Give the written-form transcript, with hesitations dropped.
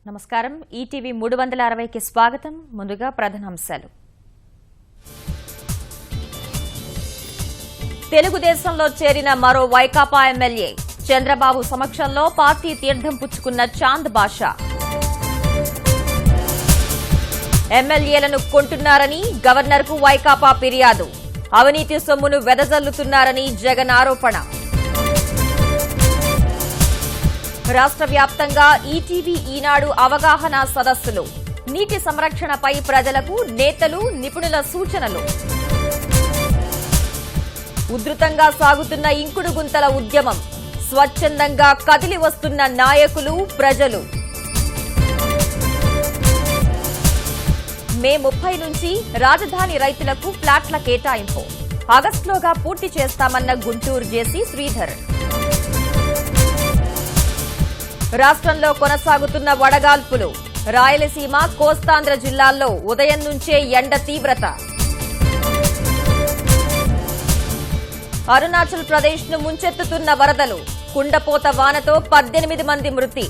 నమస్కారం ఈటీవీ 360కి స్వాగతం. ముందుగా ప్రధానాంశాలు. తెలుగుదేశంలో చేరిన మరో వైకాపా ఎమ్మెల్యే చంద్రబాబు సమక్షంలో పార్టీ తీర్థం పుచ్చుకున్న చాంద్ బాషా. ఎమ్మెల్యేలను కొంటున్నారని గవర్నర్కు వైకాపా ఫిర్యాదు. అవినీతి సొమ్మును వెదజల్లుతున్నారని జగన్ ఆరోపణ. రాష్ట్ర వ్యాప్తంగా ఈటీవీ ఈనాడు అవగాహన సదస్సులు. నీటి సంరక్షణపై ప్రజలకు నేతలు నిపుణుల సూచనలు. ఉధృతంగా సాగుతున్న ఇంకుడు గుంతల ఉద్యమం. స్వచ్ఛందంగా కదిలి వస్తున్న నాయకులు, ప్రజలు. మే 30 నుంచి రాజధాని రైతులకు ఫ్లాట్ల కేటాయింపు. ఆగస్టులోగా పూర్తి చేస్తామన్న గుంటూరు జేసీ శ్రీధర్. రాష్ట్రంలో కొనసాగుతున్న వడగాల్పులు. రాయలసీమ, కోస్తాంధ్ర జిల్లాల్లో ఉదయం నుంచే ఎండ తీవ్రత. అరుణాచల్ ప్రదేశ్ ను ముంచెత్తుతున్న వరదలు. కుండపోత వానతో 18 మంది మృతి.